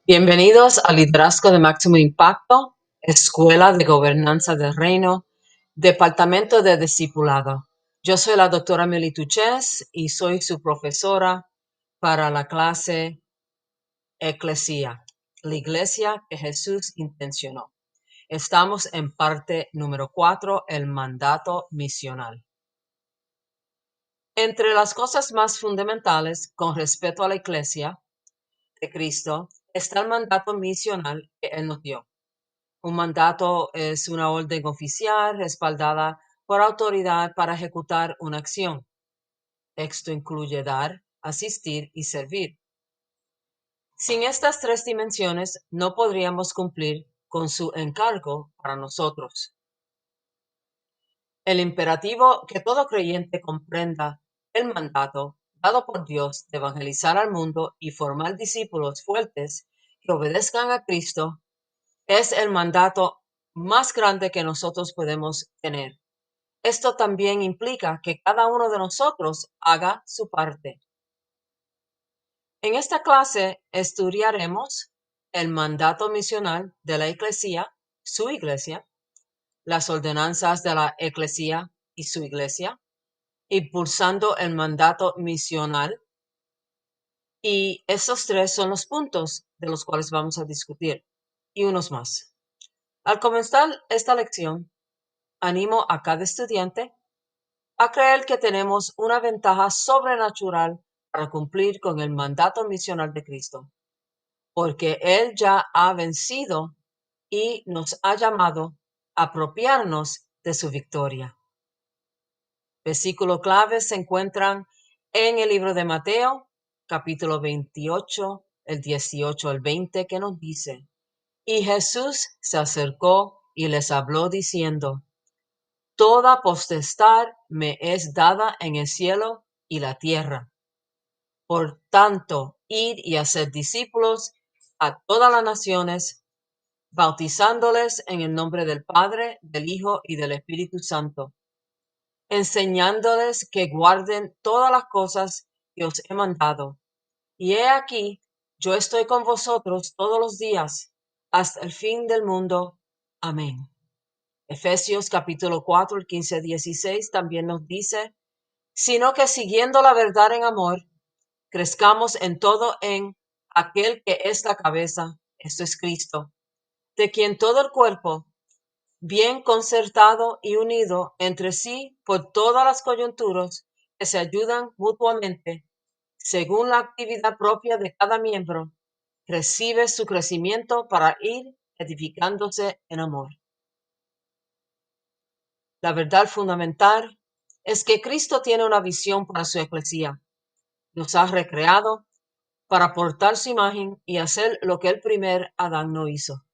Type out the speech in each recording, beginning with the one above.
Bienvenidos al Liderazgo de Máximo Impacto, Escuela de Gobernanza del Reino, Departamento de Discipulado. Yo soy la doctora Meli Tuches y soy su profesora para la clase Eclesia, la iglesia que Jesús intencionó. Estamos en parte número 4, el mandato misional. Entre las cosas más fundamentales con respecto a la iglesia de Cristo está el mandato misional que Él nos dio. Un mandato es una orden oficial respaldada por autoridad para ejecutar una acción. Esto incluye dar, asistir y servir. Sin estas tres dimensiones, no podríamos cumplir con su encargo para nosotros. El imperativo que todo creyente comprenda el mandato dado por Dios de evangelizar al mundo y formar discípulos fuertes que obedezcan a Cristo es el mandato más grande que nosotros podemos tener. Esto también implica que cada uno de nosotros haga su parte. En esta clase estudiaremos el mandato misional de la Iglesia, su iglesia, las ordenanzas de la Iglesia y su iglesia, impulsando el mandato misional. Y estos tres son los puntos de los cuales vamos a discutir y unos más. Al comenzar esta lección, animo a cada estudiante a creer que tenemos una ventaja sobrenatural para cumplir con el mandato misional de Cristo, porque Él ya ha vencido y nos ha llamado a apropiarnos de su victoria. Versículos claves se encuentran en el libro de Mateo, capítulo 28, el 18 al 20, que nos dice: Y Jesús se acercó y les habló diciendo: Toda potestad me es dada en el cielo y la tierra. Por tanto, id y haced discípulos a todas las naciones, bautizándoles en el nombre del Padre, del Hijo y del Espíritu Santo, enseñándoles que guarden todas las cosas que os he mandado. Y he aquí, yo estoy con vosotros todos los días, hasta el fin del mundo. Amén. Efesios capítulo 4, el 15-16 también nos dice: sino que siguiendo la verdad en amor, crezcamos en todo en aquel que es la cabeza, esto es Cristo, de quien todo el cuerpo, bien concertado y unido entre sí por todas las coyunturas que se ayudan mutuamente, según la actividad propia de cada miembro, recibe su crecimiento para ir edificándose en amor. La verdad fundamental es que Cristo tiene una visión para su iglesia. Nos ha recreado para portar su imagen y hacer lo que el primer Adán no hizo: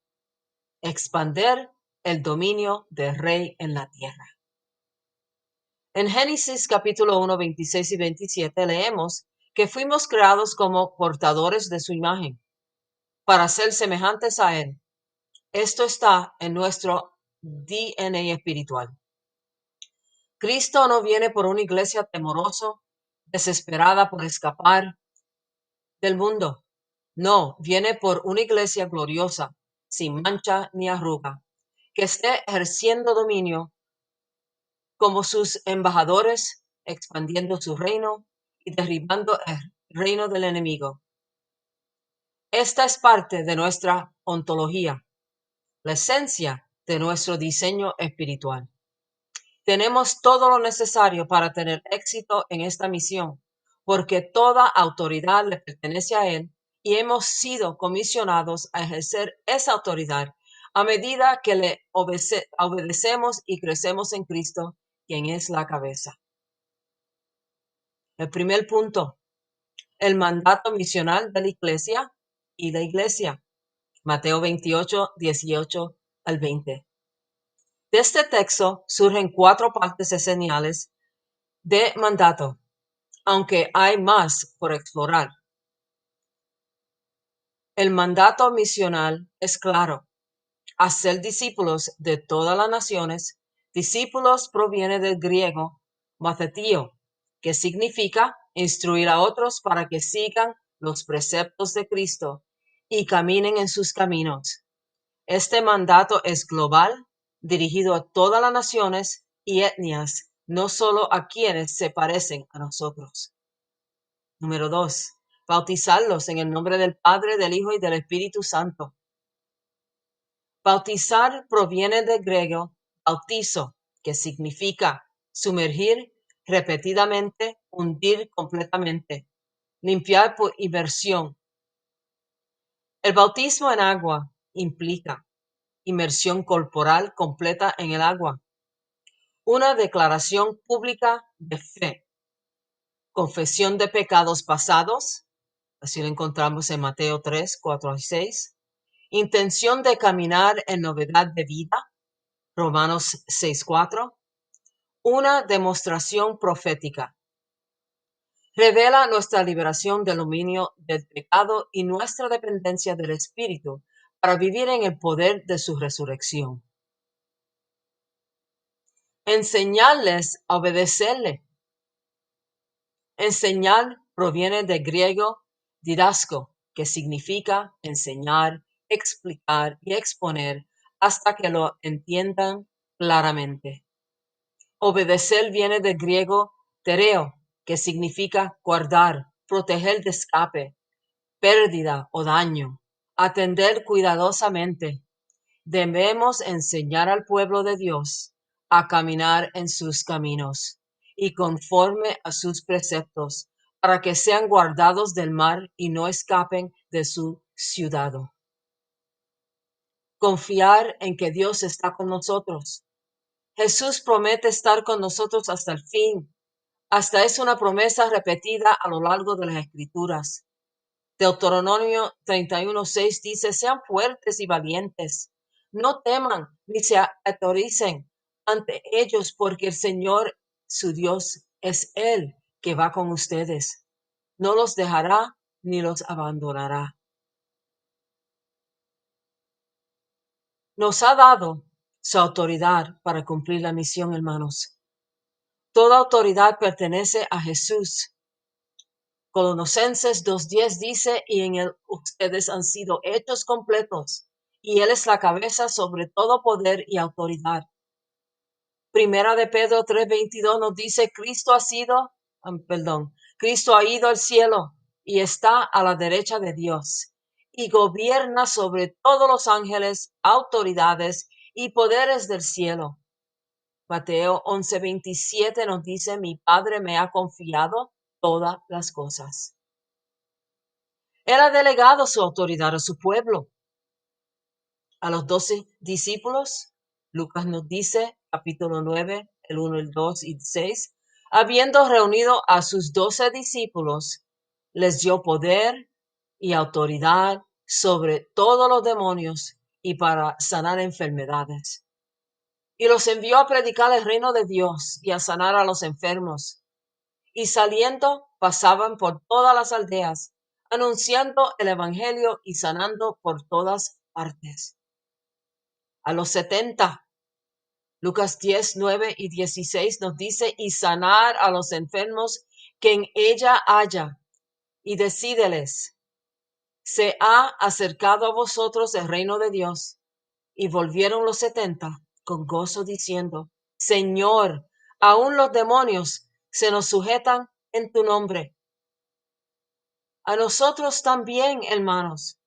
expander el dominio del rey en la tierra. En Génesis capítulo 1, 26 y 27 leemos que fuimos creados como portadores de su imagen, para ser semejantes a él. Esto está en nuestro DNA espiritual. Cristo no viene por una iglesia temorosa, desesperada por escapar del mundo. No, viene por una iglesia gloriosa, sin mancha ni arruga, que esté ejerciendo dominio como sus embajadores, expandiendo su reino y derribando el reino del enemigo. Esta es parte de nuestra ontología, la esencia de nuestro diseño espiritual. Tenemos todo lo necesario para tener éxito en esta misión, porque toda autoridad le pertenece a Él y hemos sido comisionados a ejercer esa autoridad a medida que le obedecemos y crecemos en Cristo, quien es la cabeza. El primer punto: el mandato misional de la iglesia y la iglesia. Mateo 28, 18 al 20. De este texto surgen 4 partes esenciales de mandato, aunque hay más por explorar. El mandato misional es claro: hacer discípulos de todas las naciones. Discípulos proviene del griego mathetío, que significa instruir a otros para que sigan los preceptos de Cristo y caminen en sus caminos. Este mandato es global, dirigido a todas las naciones y etnias, no solo a quienes se parecen a nosotros. Número 2. Bautizarlos en el nombre del Padre, del Hijo y del Espíritu Santo. Bautizar proviene del griego bautizo, que significa sumergir repetidamente, hundir completamente, limpiar por inmersión. El bautismo en agua implica inmersión corporal completa en el agua, una declaración pública de fe, confesión de pecados pasados, así lo encontramos en Mateo 3, 4 y 6, intención de caminar en novedad de vida, Romanos 6, 4, una demostración profética. Revela nuestra liberación del dominio del pecado y nuestra dependencia del Espíritu para vivir en el poder de su resurrección. Enseñarles a obedecerle. Enseñar proviene del griego didasko, que significa enseñar, explicar y exponer hasta que lo entiendan claramente. Obedecer viene del griego tereo, que significa guardar, proteger de escape, pérdida o daño, atender cuidadosamente. Debemos enseñar al pueblo de Dios a caminar en sus caminos y conforme a sus preceptos, para que sean guardados del mal y no escapen de su ciudad. Confiar en que Dios está con nosotros. Jesús promete estar con nosotros hasta el fin. Hasta es una promesa repetida a lo largo de las Escrituras. Deuteronomio 31:6 dice: sean fuertes y valientes. No teman ni se aterricen ante ellos, porque el Señor, su Dios, es Él que va con ustedes. No los dejará ni los abandonará. Nos ha dado su autoridad para cumplir la misión, hermanos. Toda autoridad pertenece a Jesús. Colosenses 2:10 dice: y en él ustedes han sido hechos completos, y él es la cabeza sobre todo poder y autoridad. Primera de Pedro 3:22 nos dice: Cristo ha ido al cielo y está a la derecha de Dios, y gobierna sobre todos los ángeles, autoridades y poderes del cielo. Mateo 11:27 nos dice: mi Padre me ha confiado todas las cosas. Él ha delegado su autoridad a su pueblo. A los 12 discípulos, Lucas nos dice, capítulo 9, el 1, el 2 y el 6, habiendo reunido a sus 12 discípulos, les dio poder y autoridad sobre todos los demonios y para sanar enfermedades. Y los envió a predicar el reino de Dios y a sanar a los enfermos. Y saliendo, pasaban por todas las aldeas, anunciando el evangelio y sanando por todas partes. A los 70, Lucas 10, 9 y 16 nos dice: y sanar a los enfermos que en ella haya, y decídeles: se ha acercado a vosotros el reino de Dios. Y volvieron los 70 con gozo diciendo: Señor, aún los demonios se nos sujetan en tu nombre. A nosotros también, hermanos.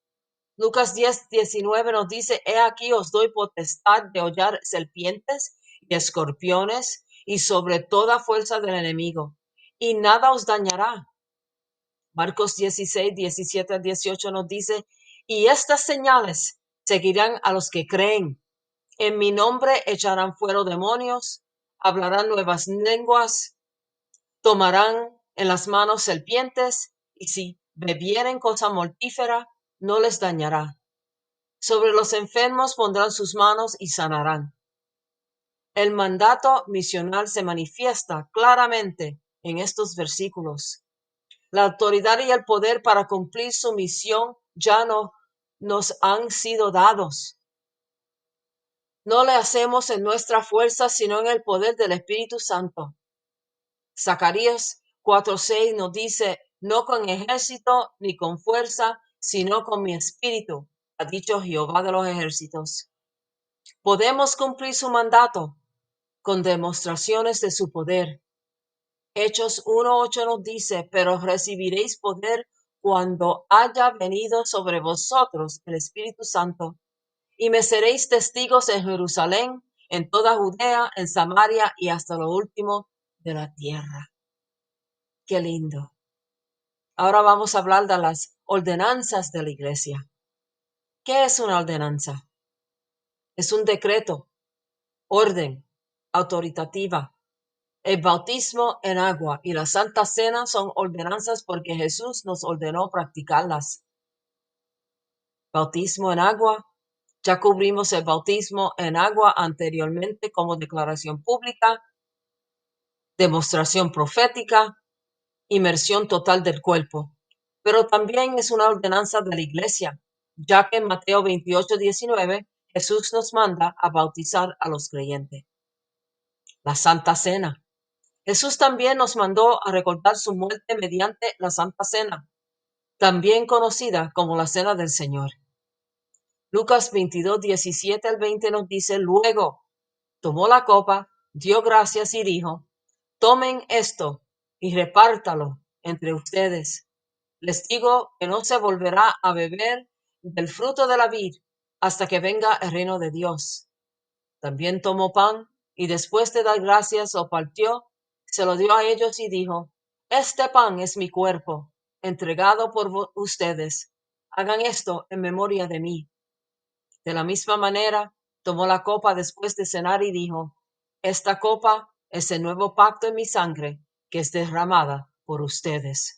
Lucas 10:19 nos dice: he aquí os doy potestad de hollar serpientes y escorpiones y sobre toda fuerza del enemigo, y nada os dañará. Marcos 16:17-18 nos dice: y estas señales seguirán a los que creen. En mi nombre echarán fuera demonios, hablarán nuevas lenguas, tomarán en las manos serpientes, y si bebieren cosa mortífera, no les dañará. Sobre los enfermos pondrán sus manos y sanarán. El mandato misional se manifiesta claramente en estos versículos. La autoridad y el poder para cumplir su misión ya no nos han sido dados. No le hacemos en nuestra fuerza, sino en el poder del Espíritu Santo. Zacarías 4:6 nos dice: no con ejército ni con fuerza, sino con mi espíritu, ha dicho Jehová de los ejércitos. Podemos cumplir su mandato con demostraciones de su poder. Hechos 1:8 nos dice, pero recibiréis poder cuando haya venido sobre vosotros el Espíritu Santo, y me seréis testigos en Jerusalén, en toda Judea, en Samaria y hasta lo último de la tierra. Qué lindo. Ahora vamos a hablar de las ordenanzas de la iglesia. ¿Qué es una ordenanza? Es un decreto, orden, autoritativa. El bautismo en agua y la Santa Cena son ordenanzas porque Jesús nos ordenó practicarlas. Bautismo en agua. Ya cubrimos el bautismo en agua anteriormente como declaración pública, demostración profética, inmersión total del cuerpo. Pero también es una ordenanza de la iglesia, ya que en Mateo 28:19 Jesús nos manda a bautizar a los creyentes. La Santa Cena. Jesús también nos mandó a recordar su muerte mediante la Santa Cena, también conocida como la Cena del Señor. Lucas 22:17-20 nos dice, luego tomó la copa, dio gracias y dijo, tomen esto y repártalo entre ustedes. Les digo que no se volverá a beber del fruto de la vid hasta que venga el reino de Dios. También tomó pan y después de dar gracias lo partió, se lo dio a ellos y dijo, este pan es mi cuerpo, entregado por ustedes. Hagan esto en memoria de mí. De la misma manera, tomó la copa después de cenar y dijo, esta copa es el nuevo pacto en mi sangre, que es derramada por ustedes.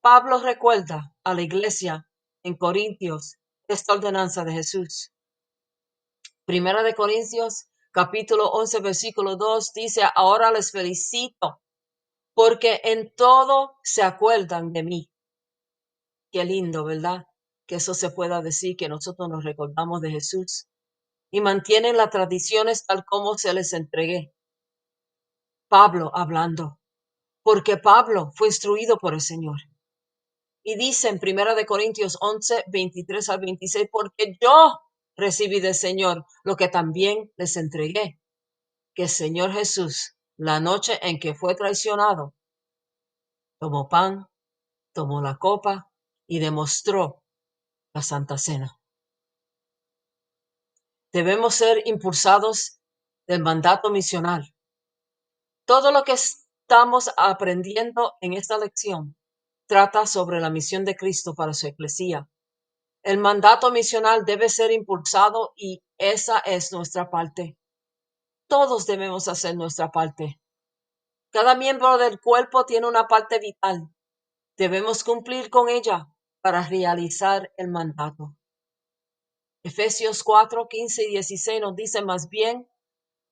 Pablo recuerda a la iglesia en Corintios esta ordenanza de Jesús. Primera de Corintios, capítulo 11, versículo 2, dice, ahora les felicito, porque en todo se acuerdan de mí. Qué lindo, ¿verdad? Que eso se pueda decir, que nosotros nos recordamos de Jesús y mantienen las tradiciones tal como se les entregué. Pablo hablando, porque Pablo fue instruido por el Señor. Y dice en 1 Corintios 11, 23-26, porque yo recibí del Señor lo que también les entregué, que el Señor Jesús, la noche en que fue traicionado, tomó pan, tomó la copa y demostró la Santa Cena. Debemos ser impulsados del mandato misional. Todo lo que estamos aprendiendo en esta lección trata sobre la misión de Cristo para su iglesia. El mandato misional debe ser impulsado y esa es nuestra parte. Todos debemos hacer nuestra parte. Cada miembro del cuerpo tiene una parte vital. Debemos cumplir con ella para realizar el mandato. Efesios 4, 15 y 16 nos dice más bien,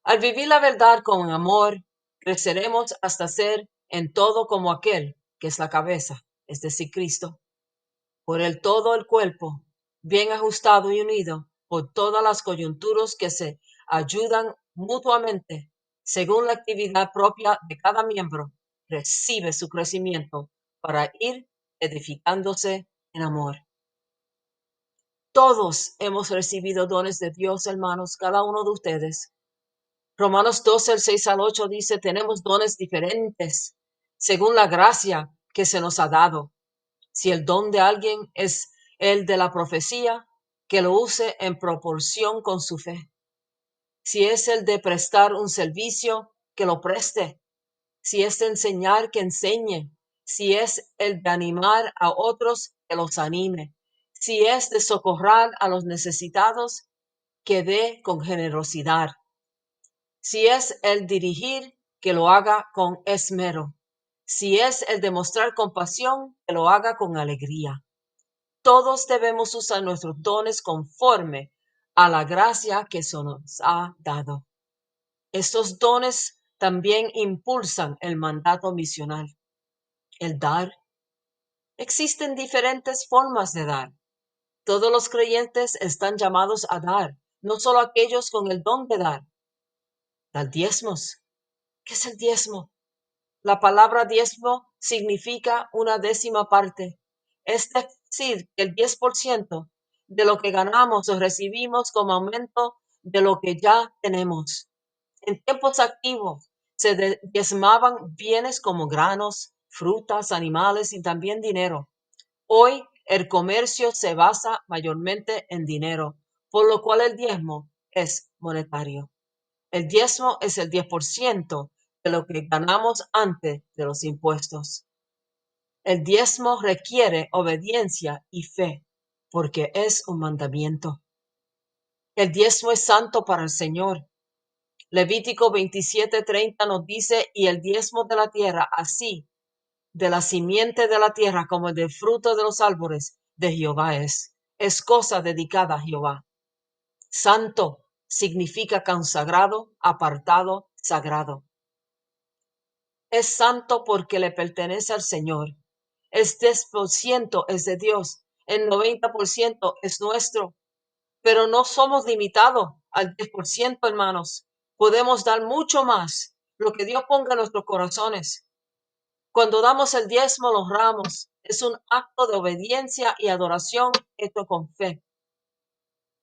al vivir la verdad con amor, creceremos hasta ser en todo como aquel que es la cabeza, es decir, Cristo. Por el todo el cuerpo, bien ajustado y unido por todas las coyunturas que se ayudan mutuamente, según la actividad propia de cada miembro, recibe su crecimiento para ir edificándose en amor. Todos hemos recibido dones de Dios, hermanos, cada uno de ustedes. Romanos 12, el 6-8 dice, tenemos dones diferentes según la gracia que se nos ha dado. Si el don de alguien es el de la profecía, que lo use en proporción con su fe. Si es el de prestar un servicio, que lo preste. Si es de enseñar, que enseñe. Si es el de animar a otros, que los anime. Si es de socorrer a los necesitados, que dé con generosidad. Si es el dirigir, que lo haga con esmero. Si es el demostrar compasión, que lo haga con alegría. Todos debemos usar nuestros dones conforme a la gracia que se nos ha dado. Estos dones también impulsan el mandato misional. El dar. Existen diferentes formas de dar. Todos los creyentes están llamados a dar, no solo aquellos con el don de dar. Dar diezmos. ¿Qué es el diezmo? La palabra diezmo significa una décima parte. Es decir, que el 10% de lo que ganamos o recibimos como aumento de lo que ya tenemos. En tiempos activos se diezmaban bienes como granos, frutas, animales y también dinero. Hoy el comercio se basa mayormente en dinero, por lo cual el diezmo es monetario. El diezmo es el 10% de lo que ganamos antes de los impuestos. El diezmo requiere obediencia y fe, porque es un mandamiento. El diezmo es santo para el Señor. Levítico 27:30 nos dice, y el diezmo de la tierra, así de la simiente de la tierra como del fruto de los árboles de Jehová es cosa dedicada a Jehová. Santo significa consagrado, apartado, sagrado. Es santo porque le pertenece al Señor. El 10% es de Dios, el 90% es nuestro, pero no somos limitados al 10%, hermanos. Podemos dar mucho más, lo que Dios ponga en nuestros corazones. Cuando damos el diezmo, lo honramos. Es un acto de obediencia y adoración hecho con fe.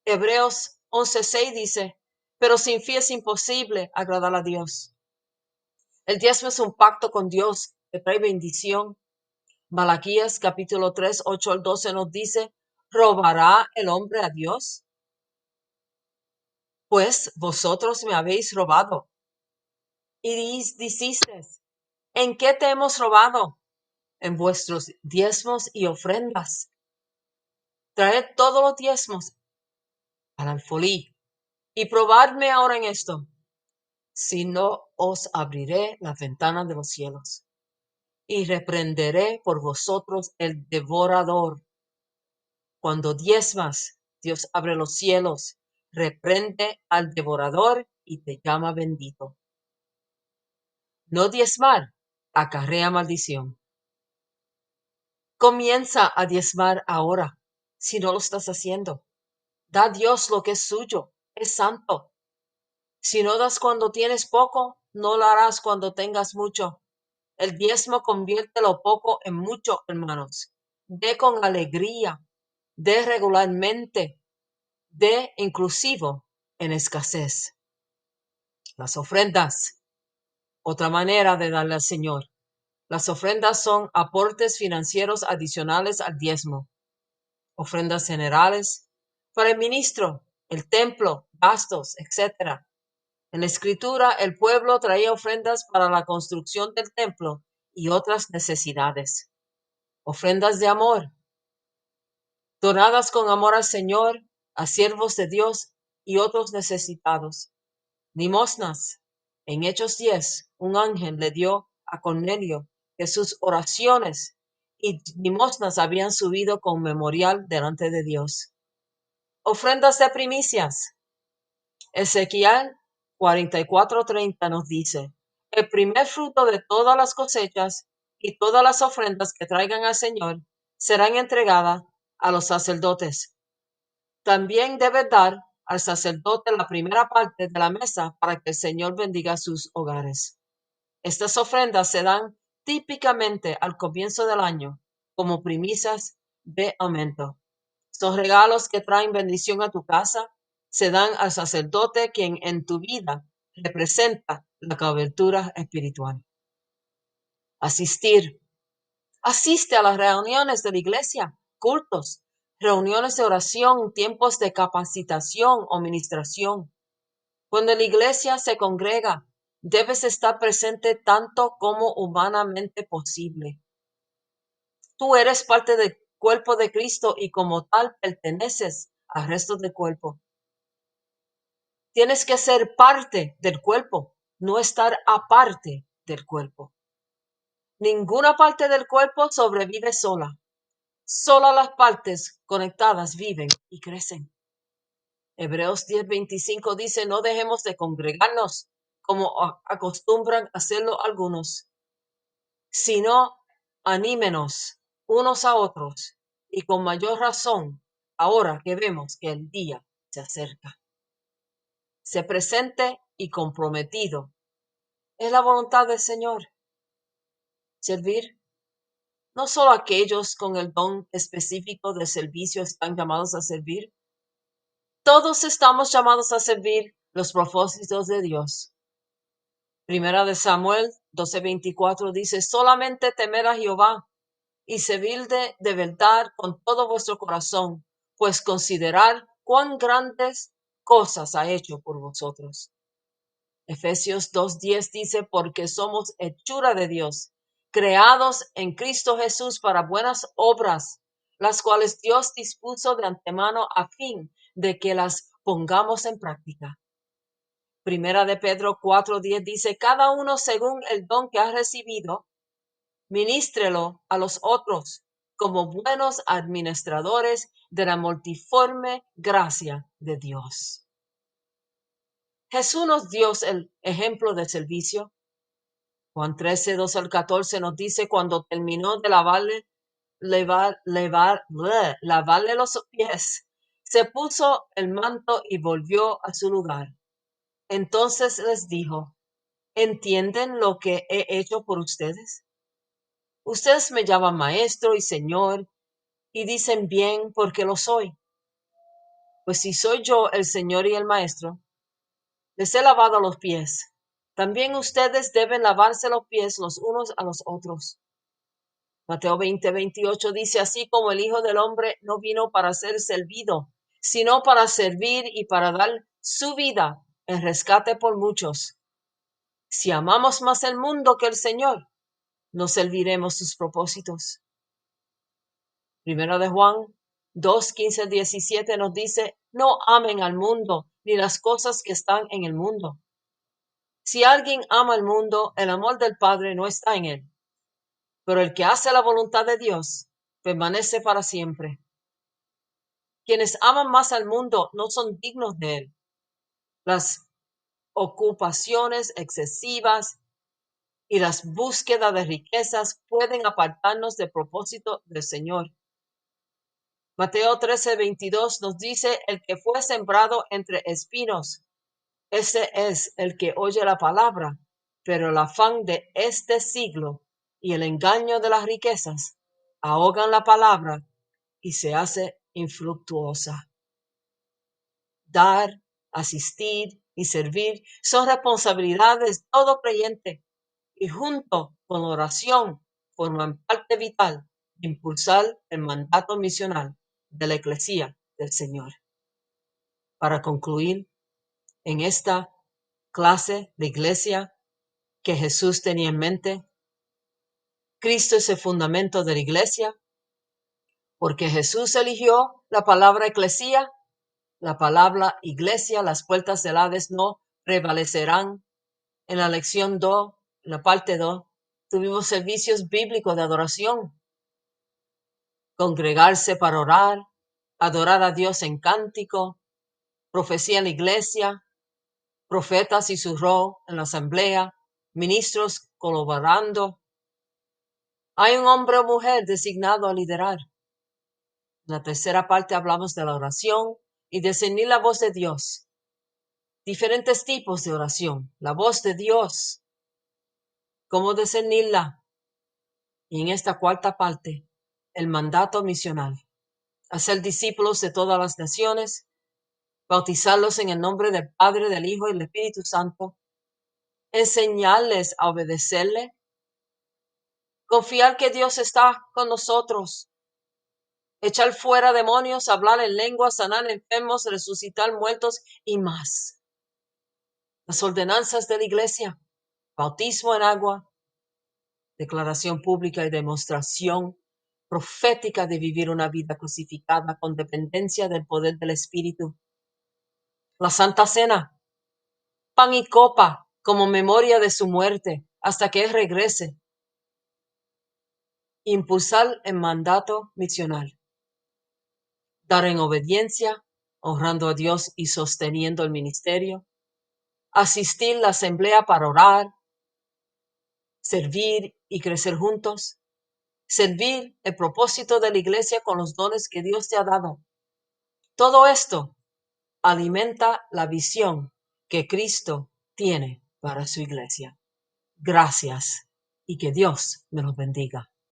Hebreos 11:6 dice, pero sin fe es imposible agradar a Dios. El diezmo es un pacto con Dios que trae bendición. Malaquías capítulo 3, 8 al 12 nos dice, ¿robará el hombre a Dios? Pues vosotros me habéis robado. Y dicisteis, ¿en qué te hemos robado? En vuestros diezmos y ofrendas. Traed todos los diezmos al alfolí y probadme ahora en esto, si no os abriré las ventanas de los cielos y reprenderé por vosotros el devorador. Cuando diezmas, Dios abre los cielos, reprende al devorador y te llama bendito. No diezmar acarrea maldición. Comienza a diezmar ahora, si no lo estás haciendo. Da a Dios lo que es suyo, es santo. Si no das cuando tienes poco, no lo harás cuando tengas mucho. El diezmo convierte lo poco en mucho, hermanos. Dé con alegría, dé regularmente, dé inclusivo en escasez. Las ofrendas, otra manera de darle al Señor. Las ofrendas son aportes financieros adicionales al diezmo. Ofrendas generales para el ministro, el templo, gastos, etc. En la escritura, el pueblo traía ofrendas para la construcción del templo y otras necesidades. Ofrendas de amor, donadas con amor al Señor, a siervos de Dios y otros necesitados. Limosnas. En Hechos 10, un ángel le dio a Cornelio que sus oraciones y limosnas habían subido con memorial delante de Dios. Ofrendas de primicias. Ezequiel 44:30 nos dice, el primer fruto de todas las cosechas y todas las ofrendas que traigan al Señor serán entregadas a los sacerdotes. También debe dar al sacerdote la primera parte de la mesa para que el Señor bendiga sus hogares. Estas ofrendas se dan típicamente al comienzo del año como primicias de aumento. Son regalos que traen bendición a tu casa, se dan al sacerdote quien en tu vida representa la cobertura espiritual. Asistir. Asiste a las reuniones de la iglesia, cultos, reuniones de oración, tiempos de capacitación o ministración. Cuando la iglesia se congrega, debes estar presente tanto como humanamente posible. Tú eres parte del cuerpo de Cristo y como tal perteneces al resto del cuerpo. Tienes que ser parte del cuerpo, no estar aparte del cuerpo. Ninguna parte del cuerpo sobrevive sola. Solo las partes conectadas viven y crecen. Hebreos 10:25 dice, no dejemos de congregarnos como acostumbran hacerlo algunos, sino anímenos unos a otros y con mayor razón ahora que vemos que el día se acerca. Sé presente y comprometido. Es la voluntad del Señor. servir. No solo aquellos con el don específico de servicio están llamados a servir. Todos estamos llamados a servir los propósitos de Dios. Primera de Samuel 12:24 dice, solamente temer a Jehová y servirle de verdad con todo vuestro corazón, pues considerar cuán grandes cosas ha hecho por vosotros. Efesios 2:10 dice, porque somos hechura de Dios, creados en Cristo Jesús para buenas obras, las cuales Dios dispuso de antemano a fin de que las pongamos en práctica. Primera de Pedro 4:10 dice, cada uno según el don que ha recibido, ministrelo a los otros como buenos administradores de la multiforme gracia de Dios. Jesús nos dio el ejemplo de servicio. Juan 13:2-14 nos dice, cuando terminó de lavarle los pies, se puso el manto y volvió a su lugar. Entonces les dijo, ¿entienden lo que he hecho por ustedes? Ustedes me llaman maestro y señor y dicen bien porque lo soy. Pues si soy yo el señor y el maestro, les he lavado los pies. También ustedes deben lavarse los pies los unos a los otros. Mateo 20:28 dice, así como el Hijo del Hombre no vino para ser servido, sino para servir y para dar su vida en rescate por muchos. Si amamos más el mundo que el Señor, no serviremos sus propósitos. Primero de Juan 2:15-17 nos dice, no amen al mundo ni las cosas que están en el mundo. Si alguien ama al mundo, el amor del Padre no está en él. Pero el que hace la voluntad de Dios permanece para siempre. Quienes aman más al mundo no son dignos de él. Las ocupaciones excesivas y las búsquedas de riquezas pueden apartarnos del propósito del Señor. Mateo 13:22 nos dice, el que fue sembrado entre espinos, ese es el que oye la palabra, pero el afán de este siglo y el engaño de las riquezas ahogan la palabra y se hace infructuosa. Dar, asistir y servir son responsabilidades de todo creyente y junto con oración forman parte vital de impulsar el mandato misional de la Iglesia del Señor. Para concluir, en esta clase de iglesia que Jesús tenía en mente, Cristo es el fundamento de la iglesia, porque Jesús eligió la palabra eclesia, la palabra iglesia, las puertas del Hades no prevalecerán. En la lección 2, en la parte 2, tuvimos servicios bíblicos de adoración, congregarse para orar, adorar a Dios en cántico, profecía en la iglesia, profetas y su rol en la asamblea, ministros colaborando. Hay un hombre o mujer designado a liderar. En la tercera parte hablamos de la oración y discernir la voz de Dios. Diferentes tipos de oración. La voz de Dios. ¿Cómo discernirla? Y en esta cuarta parte, el mandato misional. Hacer discípulos de todas las naciones, bautizarlos en el nombre del Padre, del Hijo y del Espíritu Santo, enseñarles a obedecerle, confiar que Dios está con nosotros, echar fuera demonios, hablar en lenguas, sanar enfermos, resucitar muertos y más. Las ordenanzas de la iglesia, bautismo en agua, declaración pública y demostración profética de vivir una vida crucificada con dependencia del poder del Espíritu. La Santa Cena, pan y copa como memoria de su muerte hasta que Él regrese. Impulsar el mandato misional. Dar en obediencia, honrando a Dios y sosteniendo el ministerio. Asistir a la asamblea para orar, servir y crecer juntos. Servir el propósito de la iglesia con los dones que Dios te ha dado. Todo esto alimenta la visión que Cristo tiene para su iglesia. Gracias y que Dios me los bendiga.